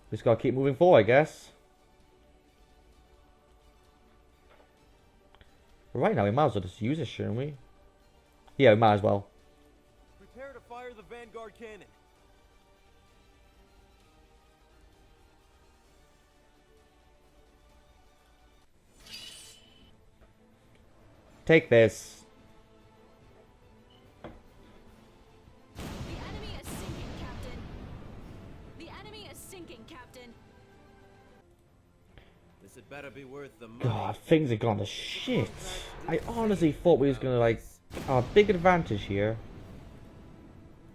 Just gotta keep moving forward, I guess. Right now, we might as well just use it, shouldn't we? Yeah, we might as well. Prepare to fire the Vanguard cannon. Take this. The enemy is sinking, Captain. The enemy is sinking, Captain. This had better be worth the money. God, things have gone to shit. I honestly thought we was gonna like have a big advantage here.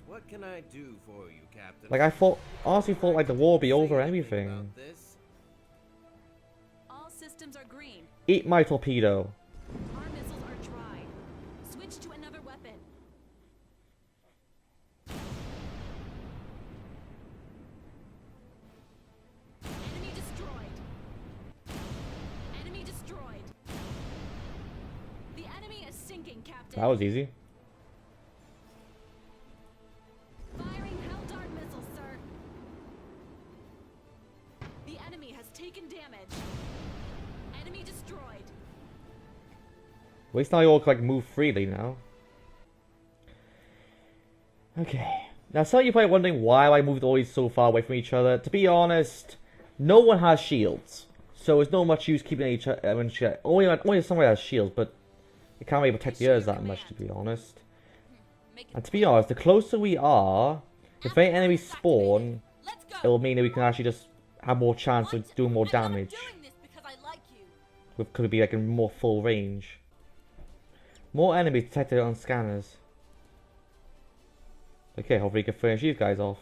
What can I do for you, Captain? Like honestly thought like the war would be over and everything. About this? All systems are green. Eat my torpedo. Our missiles are dry. Switch to another weapon. Enemy destroyed. Enemy destroyed. The enemy is sinking, Captain. That was easy. Firing Hell Dart missiles, sir. The enemy has taken damage. Enemy destroyed. At least now you all can like move freely now. Okay. Now some of you probably wondering why I moved always so far away from each other. To be honest, no one has shields. So it's no much use keeping each other. Only somebody has shields, but it can't really protect the others that much, to be honest. And to be honest, the closer we are, if any enemies spawn, it will mean that we can actually just have more chance of doing more damage. Could be like in more full range. More enemies detected on scanners. Okay, hopefully we can finish these guys off.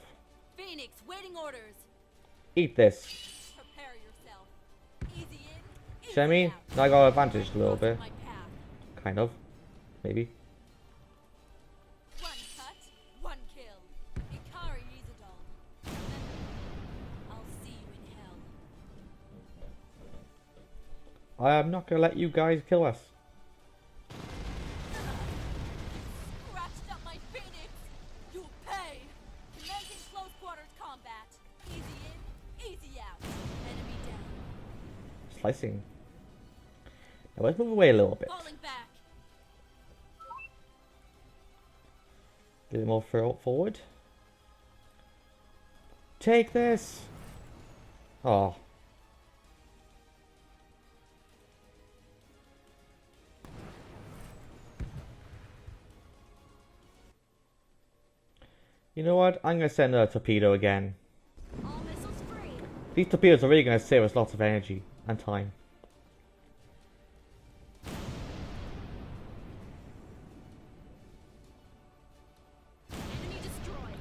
Phoenix, waiting orders. Eat this. Prepare yourself. Easy in, See what I mean? Now I got advantage a little bit. Kind of. Maybe. One cut, one kill. Ikari Izadol. I'll see you in hell. I am not gonna let you guys kill us. Scratched up my Phoenix. You'll pay. Commencing close quarters combat. Easy in, easy out. Enemy down. Slicing. Now let's move away a little bit. Falling back. A bit more forward. Take this! Oh. You know what? I'm gonna send a torpedo again. All missiles free. These torpedoes are really gonna save us lots of energy and time. Enemy destroyed.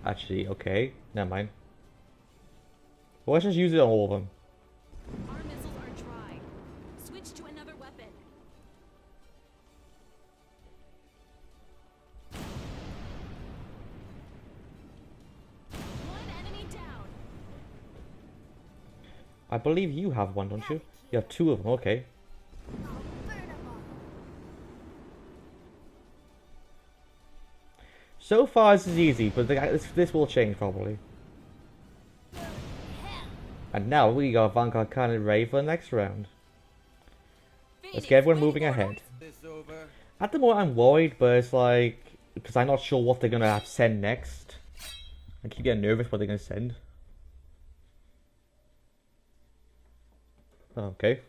Actually, okay. Never mind. Well, let's just use it on all of them. Our missiles are dry. Switch to another weapon. One enemy down. I believe you have one, don't you? You have two of them, okay. So far this is easy, but this will change probably. And now we got Vanguard Cannon ready for the next round. Let's get everyone moving ahead. This over. At the moment I'm worried, but it's like, because I'm not sure what they're going to have to send next. I keep getting nervous what they're going to send. Okay.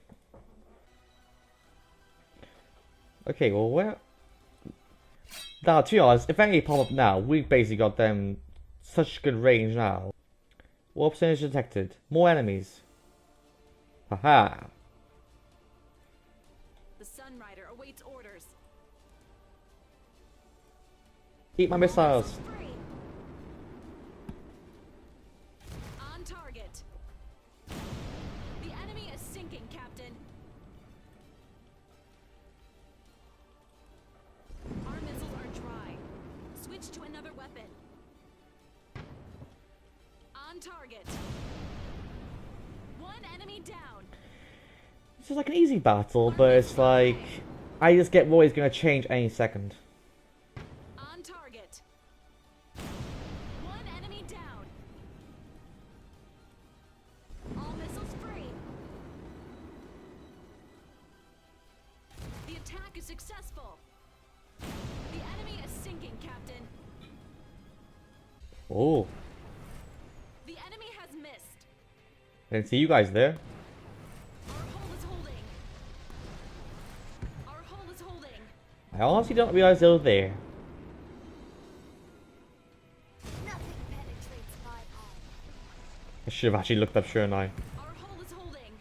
Okay, well, where... Now, to be honest, if any pop up now, we've basically got them such good range now. What percentage detected? More enemies. Haha. The Sunrider awaits orders. Eat my missiles. Free. On target. The enemy is sinking, Captain. Our missiles are dry. Switch to another weapon. On target. One enemy down. This is like an easy battle, but it's like... I just get worried it's going to change any second. On target. One enemy down. Successful. The enemy is sinking, Captain. Oh, The enemy has missed. I didn't see you guys there. Our hull is holding. Our hull is holding. I honestly don't realize they were there. Nothing penetrates my armor. I should have actually looked up, shouldn't I? Our hull is holding.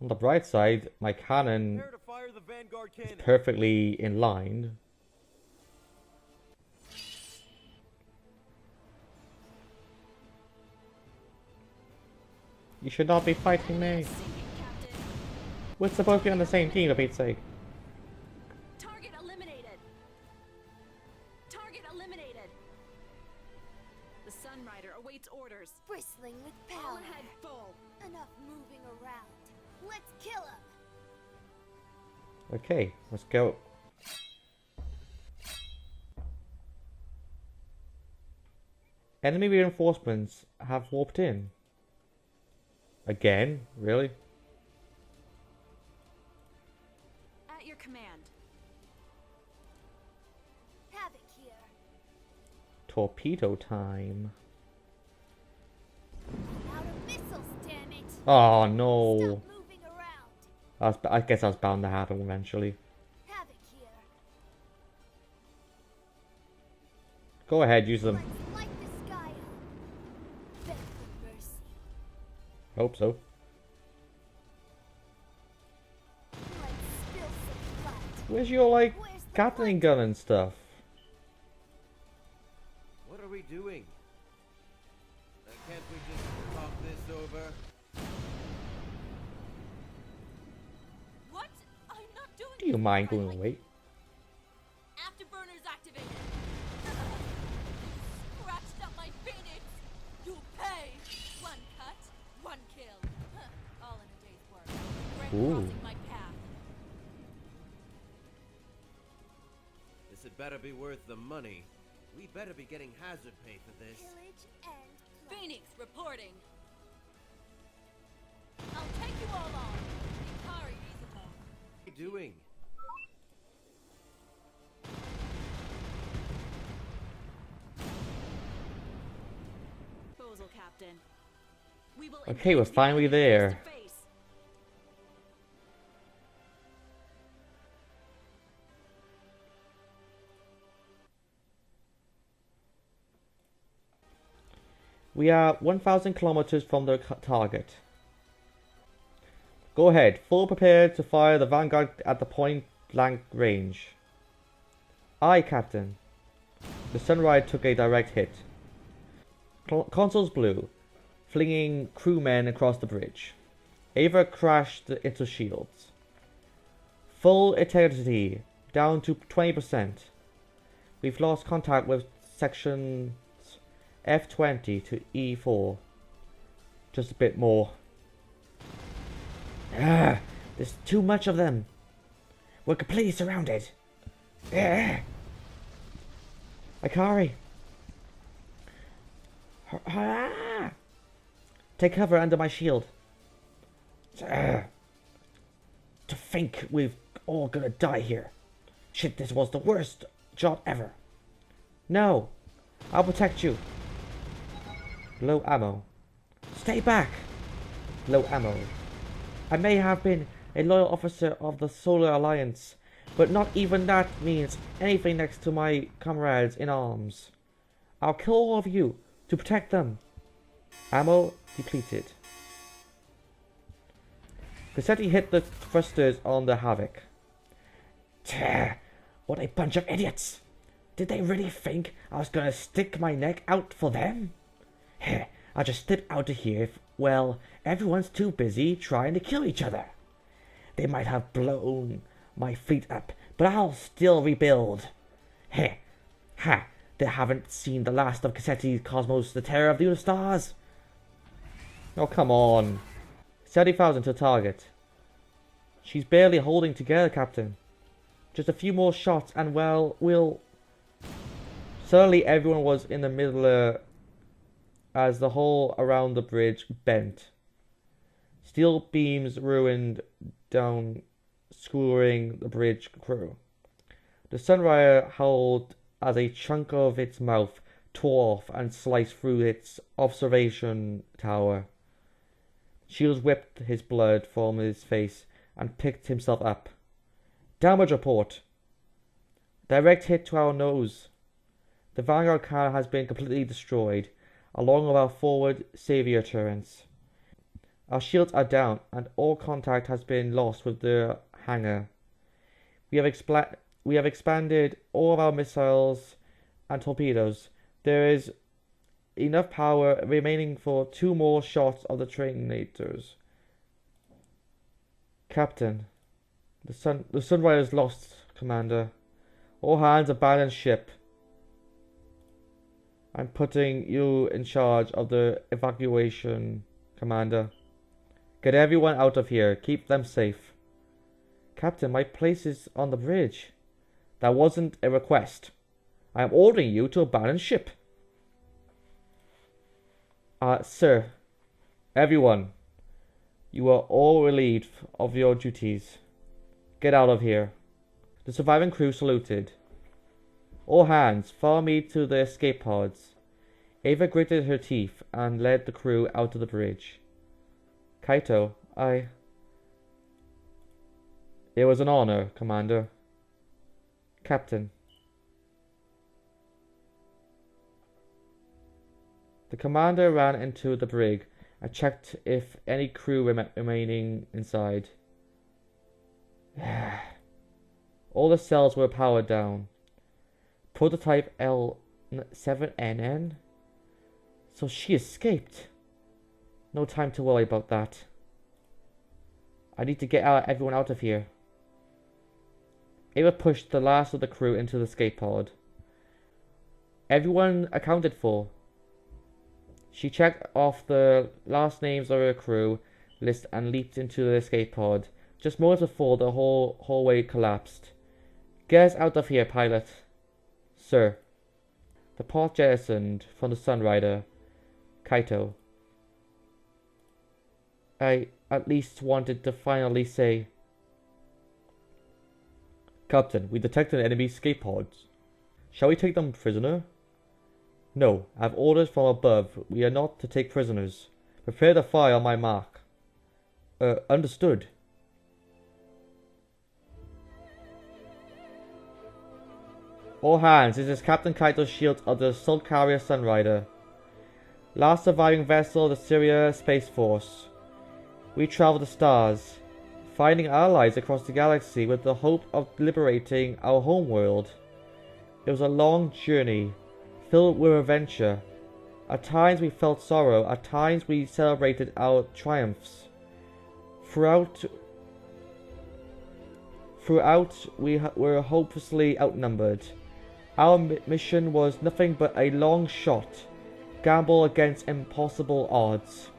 On the bright side, my cannon Prepare to fire the Vanguard is cannon. perfectly in line. You should not be fighting me. Sinking, Captain. We're supposed to be on the same team, for Pete's sake. Target eliminated. Target eliminated. The Sunrider awaits orders. Bristling with All power. ahead full. Enough moving around. Let's kill him. Okay, let's go. Enemy reinforcements have warped in. Again? Really? At your command. Havoc here. Torpedo time. I'm out of missiles, damn it. Oh no. Stop moving around. I guess that's bound to happen eventually. Havoc here. Go ahead, use them. Let's light the sky up. Beg for mercy. Hope so. Let's spill some blood. Where's your, like, Where's the Gatling blood? gun and stuff? What are we doing? Can't we just talk this over? What? I'm not doing Do you this mind right going away. away? Afterburners activated. Scratched up my phoenix. You pay. One cut, one kill. All in a day's work. Regret Ooh. crossing my path. This had better be worth the money. We better be getting hazard pay for this. Pillage and plunder. Phoenix reporting. I'll take you all on. Ikari Izumo. What are you doing? Proposal, Captain. We will Okay, we're engage the finally enemy there. face to face. We are 1,000 kilometers from the target. Go ahead, full prepared to fire the Vanguard at the point blank range. Aye, Captain. The Sunrider took a direct hit. Consoles blue, flinging crewmen across the bridge. Ava crashed into shields. Full integrity, down to 20%. We've lost contact with sections F20 to E4. Just a bit more. Ah, there's too much of them. We're completely surrounded. Ah. Ikari. Ah. Take cover under my shield. Ah. To think we've all gonna die here. Shit, this was the worst job ever. No, I'll protect you. Low ammo. Stay back. Low ammo. I may have been a loyal officer of the Solar Alliance, but not even that means anything next to my comrades in arms. I'll kill all of you to protect them. Ammo depleted. Cassetti hit the thrusters on the Havoc. Tch, what a bunch of idiots! Did they really think I was gonna stick my neck out for them? Heh, I'll just slip out of here if, well, everyone's too busy trying to kill each other. They might have blown my fleet up, but I'll still rebuild. Heh, ha, they haven't seen the last of Cassetti's Cosmos, the terror of the stars. Oh, come on. 70,000 to target. She's barely holding together, Captain. Just a few more shots and, well, we'll... Suddenly everyone was in the middle as the hull around the bridge bent. Steel beams ruined down, skewering the bridge crew. The Sunrider howled as a chunk of its mouth tore off and sliced through its observation tower. Shields whipped his blood from his face and picked himself up. Damage report. Direct hit to our nose. The Vanguard cannon has been completely destroyed, along with our forward savior turrets. Our shields are down, and all contact has been lost with the hangar. We have expanded all of our missiles and torpedoes. There is enough power remaining for 2 more shots of the trainators. Captain, the Sunrider's lost, Commander. All hands abandon ship. I'm putting you in charge of the evacuation, Commander. Get everyone out of here. Keep them safe. Captain, my place is on the bridge. That wasn't a request. I am ordering you to abandon ship. Sir, everyone, you are all relieved of your duties. Get out of here. The surviving crew saluted. All hands, follow me to the escape pods. Ava gritted her teeth and led the crew out to the bridge. Kaito, It was an honor, Commander. Captain. The commander ran into the brig and checked if any crew remaining inside. All the cells were powered down. Prototype L7NN? So she escaped. No time to worry about that. I need to get everyone out of here. Ava pushed the last of the crew into the escape pod. Everyone accounted for. She checked off the last names of her crew list and leaped into the escape pod. Just moments before the whole hallway collapsed. Get us out of here, pilot. Sir. The pod jettisoned from the Sunrider. Kaito. I at least wanted to finally say. Captain, we detected enemy escape pods. Shall we take them prisoner? No, I have orders from above. We are not to take prisoners. Prepare to fire on my mark. Understood. All hands, this is Captain Kaito's shield of the assault carrier Sunrider. Last surviving vessel of the Syria Space Force. We travel the stars, finding allies across the galaxy with the hope of liberating our homeworld. It was a long journey, filled with adventure. At times we felt sorrow, at times we celebrated our triumphs. Throughout we were hopelessly outnumbered. Our mission was nothing but a long shot, gamble against impossible odds.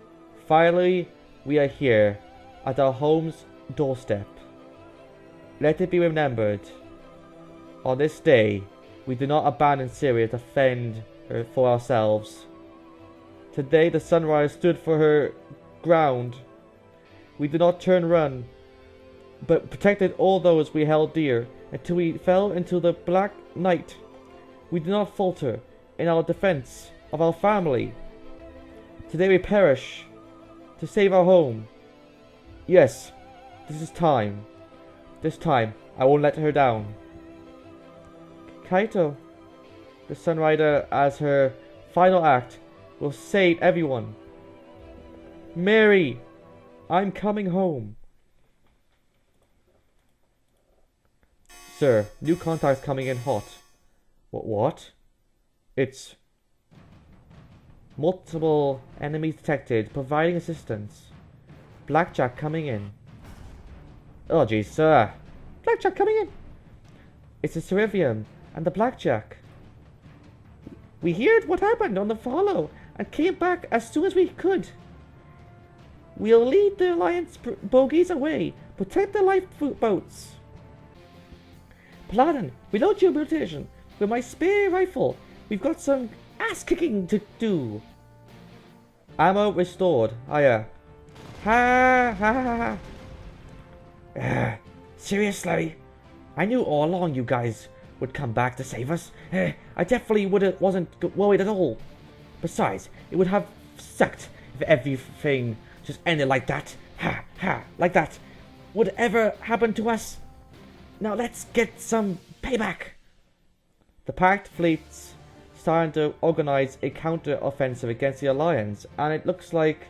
Finally, we are here, at our home's doorstep. Let it be remembered, on this day, we do not abandon Syria to fend for ourselves. Today the Sunrise stood for her ground. We did not run, but protected all those we held dear until we fell into the black night. We did not falter in our defense of our family. Today we perish to save our home. Yes, this is time. This time I won't let her down. Kaito, the Sunrider, as her final act, will save everyone. Mary, I'm coming home. Sir, new contacts coming in hot. What? It's multiple enemies detected, providing assistance. Blackjack coming in. Oh geez, sir. Blackjack coming in. It's the Cerivium and the Blackjack. We heard what happened on the follow and came back as soon as we could. We'll lead the Alliance bogies away, protect the lifeboats. Paladin, reload your mutation with my spare rifle. We've got some ass kicking to do. Ammo restored. Hiya. Ha ha ha ha. Seriously? I knew all along you guys would come back to save us. I definitely wasn't worried at all. Besides, it would have sucked if everything just ended like that. Ha ha, like that. Would ever happen to us? Now let's get some payback. The Pact fleet's starting to organize a counter-offensive against the Alliance, and it looks like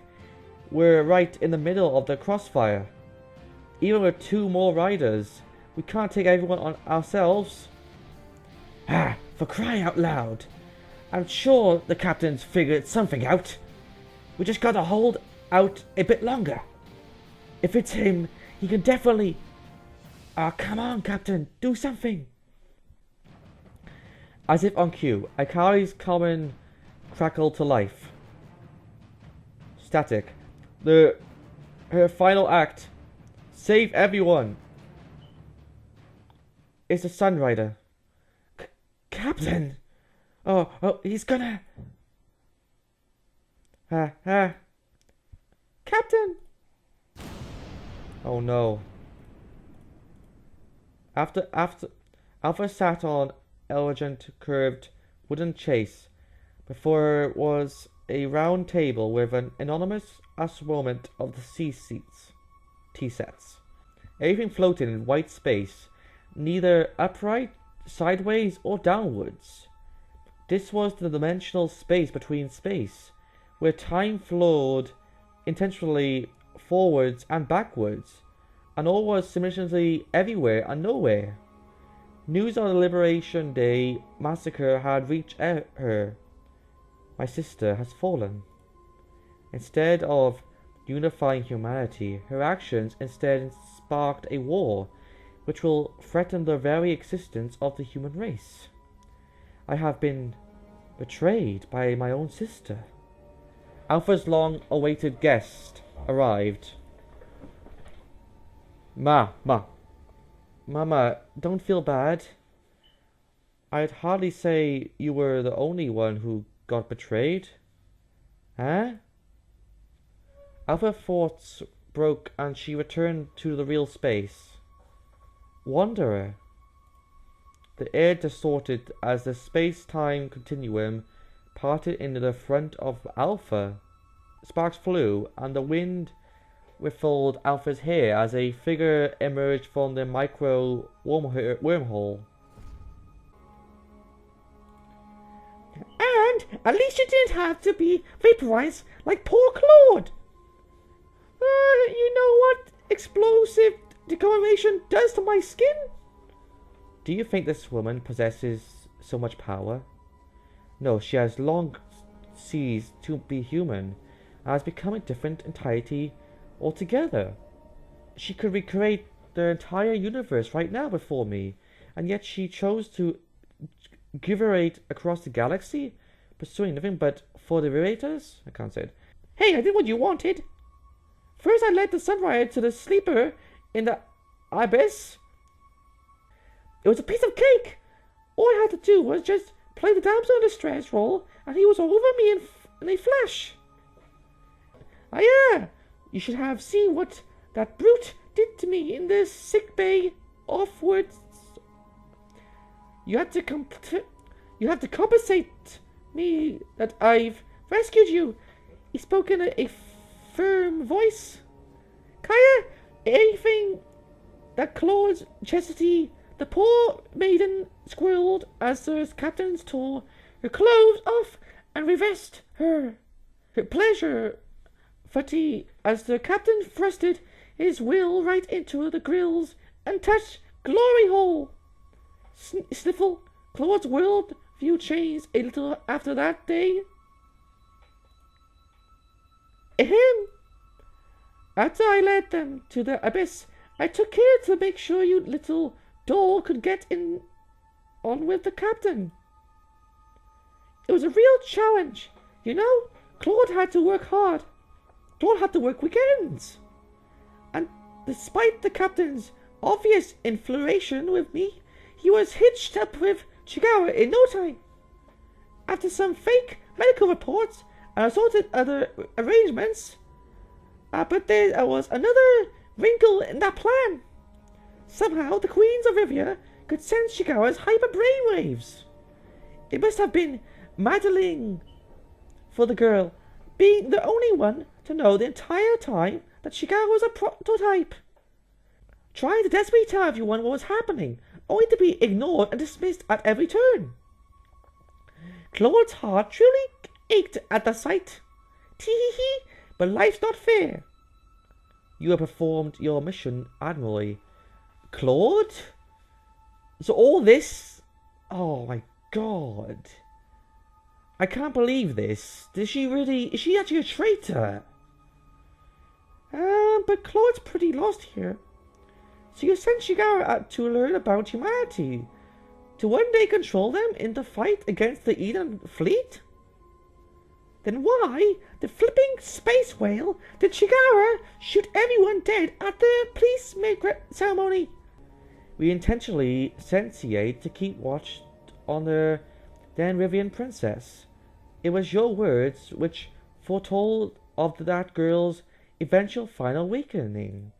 we're right in the middle of the crossfire. Even with 2 more riders, we can't take everyone on ourselves. For crying out loud. I'm sure the captain's figured something out. We just gotta hold out a bit longer. If it's him, he can definitely... come on, Captain, do something. As if on cue, Akari's common crackled to life. Static. Her final act. Save everyone. It's the Sunrider. Captain! Oh, he's gonna... Captain! Oh no. After Alpha sat on elegant curved wooden chase. Before her was a round table with an anonymous assortment of the tea sets. Everything floated in white space, neither upright, sideways, or downwards. This was the dimensional space between space, where time flowed intentionally forwards and backwards, and all was simultaneously everywhere and nowhere. News of the Liberation Day massacre had reached her. My sister has fallen. Instead of unifying humanity, her actions instead sparked a war which will threaten the very existence of the human race. I have been betrayed by my own sister. Alpha's long-awaited guest arrived. Mama, don't feel bad. I'd hardly say you were the only one who got betrayed. Huh? Alpha's thoughts broke and she returned to the real space. Wanderer. The air distorted as the space-time continuum parted into the front of Alpha. Sparks flew, and the wind ruffled Alpha's hair as a figure emerged from the micro wormhole. And at least you didn't have to be vaporized like poor Claude. You know what explosive decoration does to my skin? Do you think this woman possesses so much power? No, she has long ceased to be human and has become a different entity altogether. She could recreate the entire universe right now before me, and yet she chose to giverate across the galaxy, pursuing nothing but for the liberators? I can't say it. Hey, I did what you wanted. First I led the Sunrider to the sleeper in the abyss. It was a piece of cake. All I had to do was just play the damsel in distress role, and he was over me in a flash. Yeah, you should have seen what that brute did to me in the sick bay offwards. You have to compensate me that I've rescued you. He spoke in a firm voice. Kaya, anything that Claude's chastity, the poor maiden squirreled as the captains tore her clothes off and revest her pleasure fatigue as the captain thrusted his will right into the grills and touched glory hole. Sniffle, Claude's world view changed a little after that day. Ahem. After I led them to the abyss, I took care to make sure you little doll could get on with the captain. It was a real challenge. You know, Claude had to work hard. Claude had to work weekends. And despite the captain's obvious infatuation with me, he was hitched up with Chigawa in no time. After some fake medical reports and assorted other arrangements, But there was another wrinkle in that plan. Somehow the Queens of Rivia could sense Shigawa's hyper brainwaves. It must have been maddening for the girl, being the only one to know the entire time that Shigawa was a prototype. Trying to desperately tell everyone what was happening, only to be ignored and dismissed at every turn. Claude's heart truly ached at the sight. Tee-hee-hee, but life's not fair. You have performed your mission admirably. Claude? So all this... Oh my god. I can't believe this. Is she actually a traitor? But Claude's pretty lost here. So you sent Shigawa out to learn about humanity, to one day control them in the fight against the Eden fleet? Then why the flipping space whale did Shigawa shoot everyone dead at the police ceremony? We intentionally sent C8 to keep watch on the then Rivian princess. It was your words which foretold of that girl's eventual final awakening.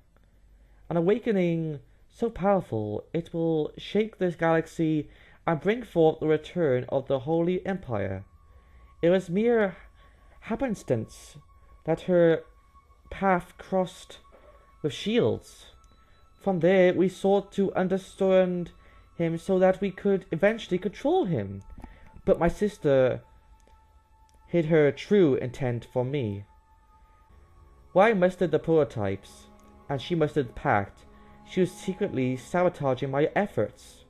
An awakening so powerful it will shake this galaxy and bring forth the return of the Holy Empire. It was mere happenstance that her path crossed with shields. From there we sought to understand him so that we could eventually control him. But my sister hid her true intent from me. Why mustered the prototypes, and she mustered the pact? She was secretly sabotaging my efforts.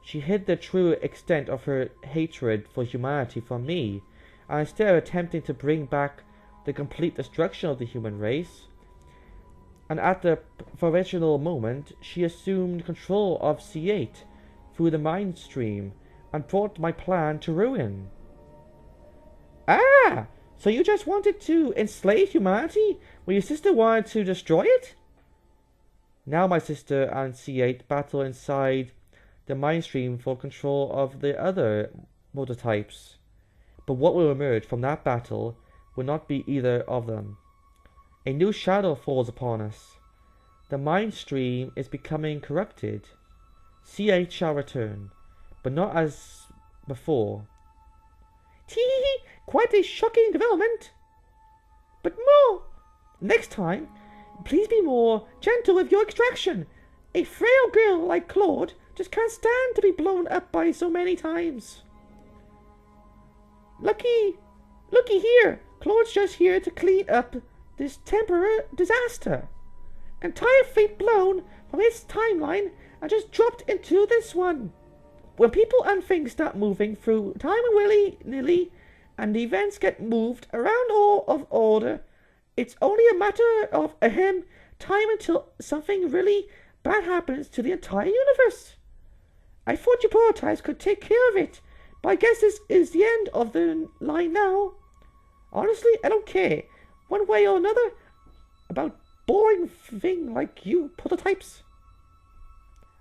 She hid the true extent of her hatred for humanity from me, and instead of attempting to bring back the complete destruction of the human race, and at the provisional moment, she assumed control of C8 through the mind stream and brought my plan to ruin. Ah! So you just wanted to enslave humanity when your sister wanted to destroy it? Now my sister and C8 battle inside the mind stream for control of the other prototypes. But what will emerge from that battle will not be either of them. A new shadow falls upon us. The mind stream is becoming corrupted. C8 shall return, but not as before. Tee, quite a shocking development. But more. Next time, please be more gentle with your extraction. A frail girl like Claude just can't stand to be blown up by so many times. Looky here. Claude's just here to clean up this temporary disaster. Entire fleet blown from its timeline and just dropped into this one. When people and things start moving through time willy-nilly and the events get moved around all of order, it's only a matter of time until something really bad happens to the entire universe. I thought your prototypes could take care of it, but I guess this is the end of the line now. Honestly, I don't care, one way or another, about boring thing like you prototypes.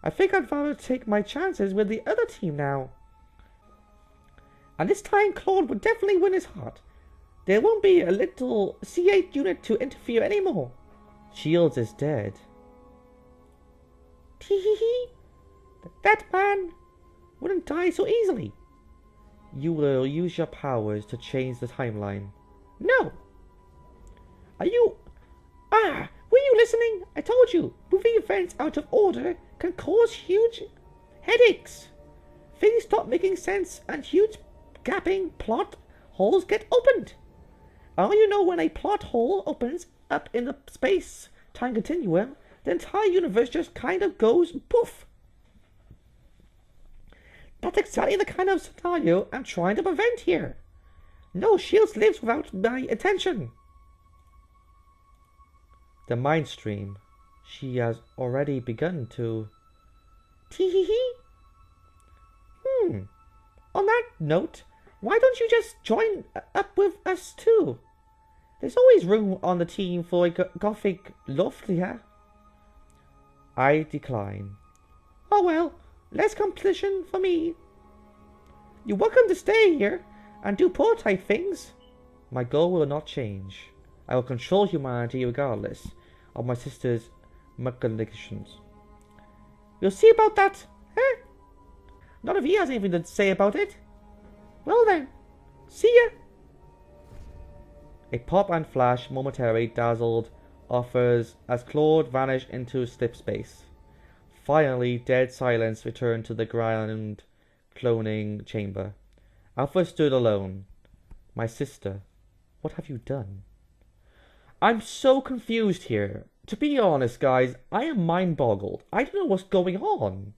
I think I'd rather take my chances with the other team now. And this time Claude would definitely win his heart. There won't be a little C8 unit to interfere anymore. Shields is dead. Tee-hee-hee. That man wouldn't die so easily. You will use your powers to change the timeline. No. Are you... were you listening? I told you, moving events out of order can cause huge headaches. Things stop making sense and huge gapping plot holes get opened. And you know, when a plot hole opens up in the space-time continuum, the entire universe just kind of goes poof. That's exactly the kind of scenario I'm trying to prevent here. No Shields lives without my attention. The mind stream. She has already begun to... Tee-hee-hee. On that note, why don't you just join up with us too? There's always room on the team for a gothic loftier. I decline. Oh well, less competition for me. You're welcome to stay here and do prototype things. My goal will not change. I will control humanity regardless of my sister's machinations. We'll see about that, huh? Not if he has anything to say about it. Well then, see ya. A pop and flash momentarily dazzled offers as Claude vanished into slip space. Finally, dead silence returned to the ground cloning chamber. Alpha stood alone. My sister, what have you done? I'm so confused here. To be honest, guys, I am mind-boggled. I don't know what's going on.